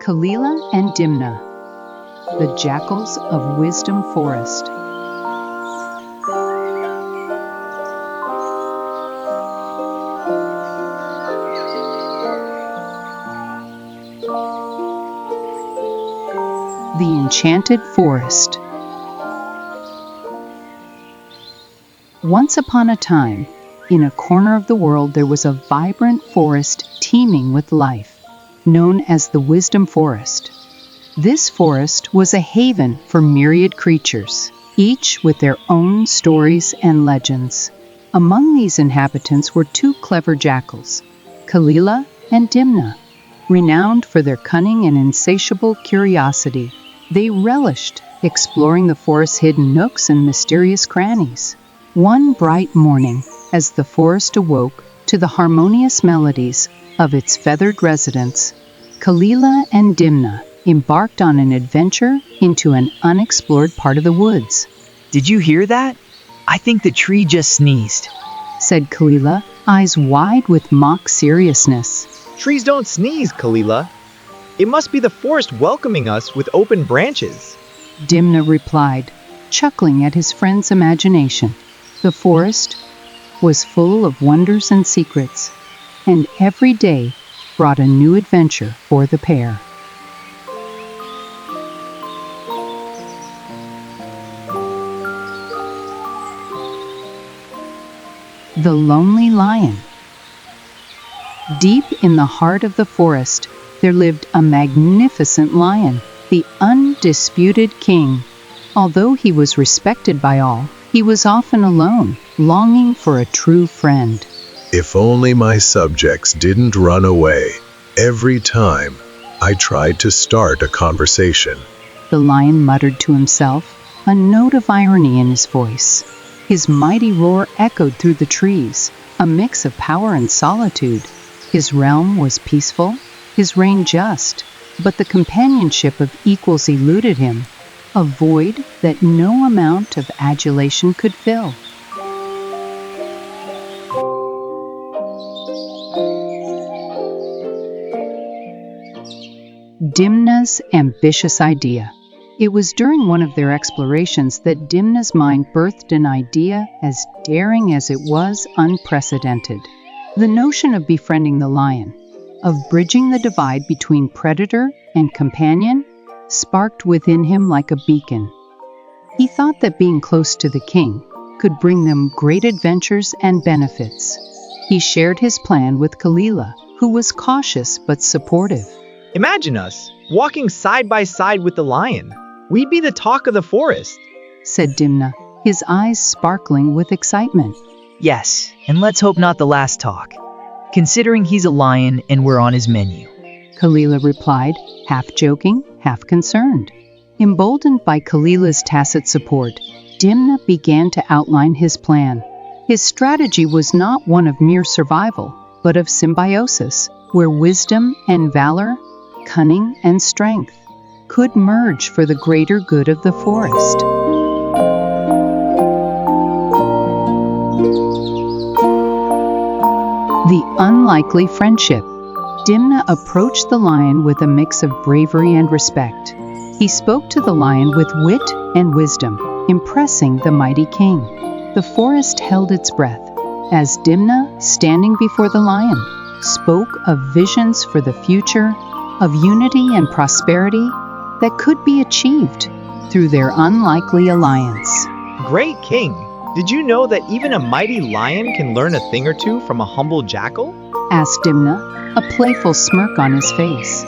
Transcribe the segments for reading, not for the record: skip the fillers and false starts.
Kalila and Dimna, the Jackals of Wisdom Forest. The Enchanted Forest. Once upon a time, in a corner of the world there was a vibrant forest teeming with life, known as the Wisdom Forest. This forest was a haven for myriad creatures, each with their own stories and legends. Among these inhabitants were two clever jackals, Kalila and Dimna. Renowned for their cunning and insatiable curiosity, they relished exploring the forest's hidden nooks and mysterious crannies. One bright morning, as the forest awoke to the harmonious melodies of its feathered residents, Kalila and Dimna embarked on an adventure into an unexplored part of the woods. "Did you hear that? I think the tree just sneezed," said Kalila, eyes wide with mock seriousness. "Trees don't sneeze, Kalila. It must be the forest welcoming us with open branches," Dimna replied, chuckling at his friend's imagination. The forest was full of wonders and secrets, and every day brought a new adventure for the pair. The Lonely Lion. Deep in the heart of the forest, there lived a magnificent lion, the undisputed king. Although he was respected by all, he was often alone, longing for a true friend. If only my subjects didn't run away every time I tried to start a conversation, the lion muttered to himself, a note of irony in his voice. His mighty roar echoed through the trees, a mix of power and solitude. His realm was peaceful, his reign just, but the companionship of equals eluded him, a void that no amount of adulation could fill. Dimna's ambitious idea. It was during one of their explorations that Dimna's mind birthed an idea as daring as it was unprecedented. The notion of befriending the lion, of bridging the divide between predator and companion, sparked within him like a beacon. He thought that being close to the king could bring them great adventures and benefits. He shared his plan with Kalila, who was cautious but supportive. "Imagine us walking side by side with the lion. We'd be the talk of the forest," said Dimna, his eyes sparkling with excitement. "Yes, and let's hope not the last talk, considering he's a lion and we're on his menu," Kalila replied, half joking, half concerned. Emboldened by Kalila's tacit support, Dimna began to outline his plan. His strategy was not one of mere survival, but of symbiosis, where wisdom and valor, cunning and strength, could merge for the greater good of the forest. The unlikely friendship. Dimna approached the lion with a mix of bravery and respect. He spoke to the lion with wit and wisdom, impressing the mighty king. The forest held its breath as Dimna, standing before the lion, spoke of visions for the future, of unity and prosperity that could be achieved through their unlikely alliance. "Great king, did you know that even a mighty lion can learn a thing or two from a humble jackal?" asked Dimna, a playful smirk on his face.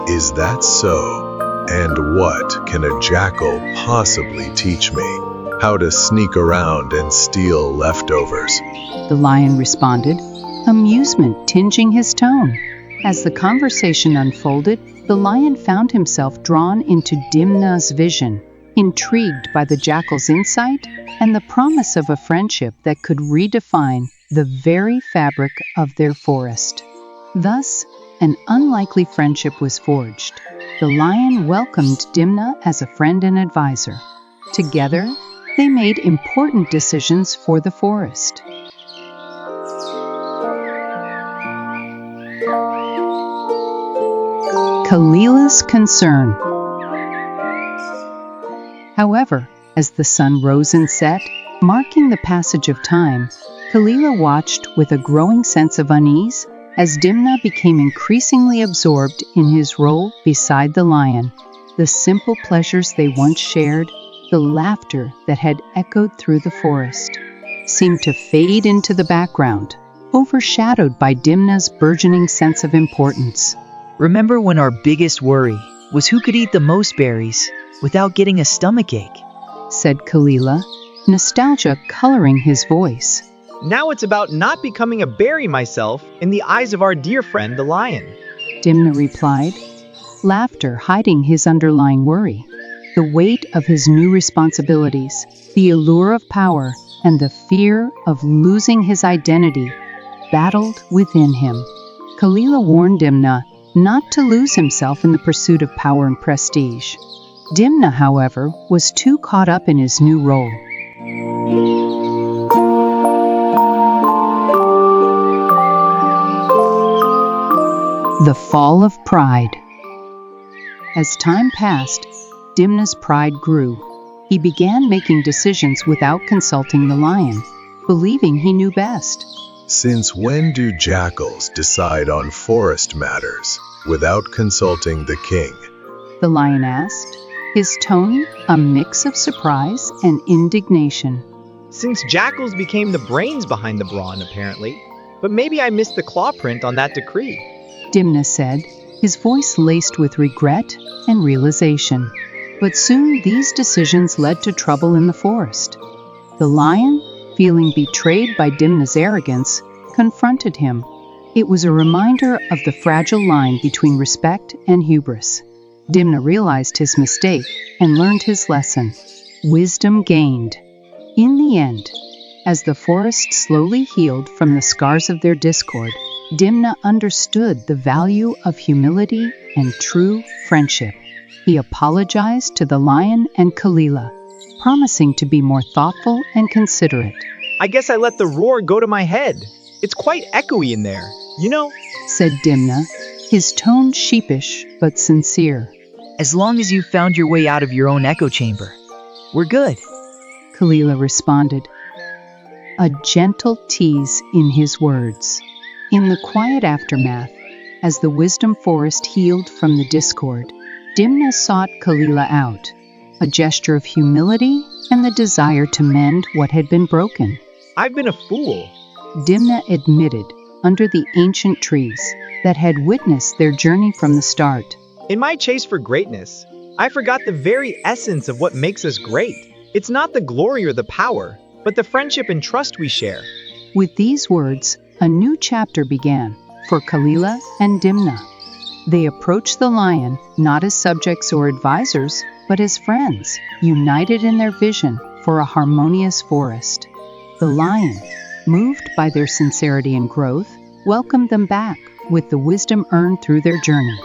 is that so? And what can a jackal possibly teach me? How to sneak around and steal leftovers? The lion responded, amusement tinging his tone. As the conversation unfolded, the lion found himself drawn into Dimna's vision, intrigued by the jackal's insight and the promise of a friendship that could redefine the very fabric of their forest. Thus, an unlikely friendship was forged. The lion welcomed Dimna as a friend and advisor. Together, they made important decisions for the forest. Kalila's concern. However, as the sun rose and set, marking the passage of time, Kalila watched with a growing sense of unease as Dimna became increasingly absorbed in his role beside the lion. The simple pleasures they once shared, the laughter that had echoed through the forest, seemed to fade into the background, overshadowed by Dimna's burgeoning sense of importance. Remember when our biggest worry was who could eat the most berries without getting a stomachache? Said Kalila, nostalgia coloring his voice. Now it's about not becoming a berry myself in the eyes of our dear friend the lion. Dimna replied, laughter hiding his underlying worry. The weight of his new responsibilities, the allure of power, and the fear of losing his identity battled within him. Kalila warned Dimna not to lose himself in the pursuit of power and prestige. Dimna, however, was too caught up in his new role. The fall of pride. As time passed, Dimna's pride grew. He began making decisions without consulting the lion, believing he knew best. Since when do jackals decide on forest matters without consulting the king? The lion asked, his tone a mix of surprise and indignation. Since jackals became the brains behind the brawn, apparently. But maybe I missed the claw print on that decree. Dimna said, his voice laced with regret and realization. But soon these decisions led to trouble in the forest. The lion, feeling betrayed by Dimna's arrogance, confronted him. It was a reminder of the fragile line between respect and hubris. Dimna realized his mistake and learned his lesson. Wisdom gained. In the end, as the forest slowly healed from the scars of their discord, Dimna understood the value of humility and true friendship. He apologized to the lion and Kalila, promising to be more thoughtful and considerate. I guess I let the roar go to my head. It's quite echoey in there, you know? Said Dimna, his tone sheepish but sincere. As long as you found your way out of your own echo chamber, we're good. Kalila responded, a gentle tease in his words. In the quiet aftermath, as the wisdom forest healed from the discord, Dimna sought Kalila out, a gesture of humility and the desire to mend what had been broken. I've been a fool, Dimna admitted, under the ancient trees that had witnessed their journey from the start. In my chase for greatness, I forgot the very essence of what makes us great. It's not the glory or the power, but the friendship and trust we share. With these words, a new chapter began for Kalila and Dimna. They approached the lion not as subjects or advisors, but as friends, united in their vision for a harmonious forest. The lion, moved by their sincerity and growth, welcomed them back with the wisdom earned through their journey.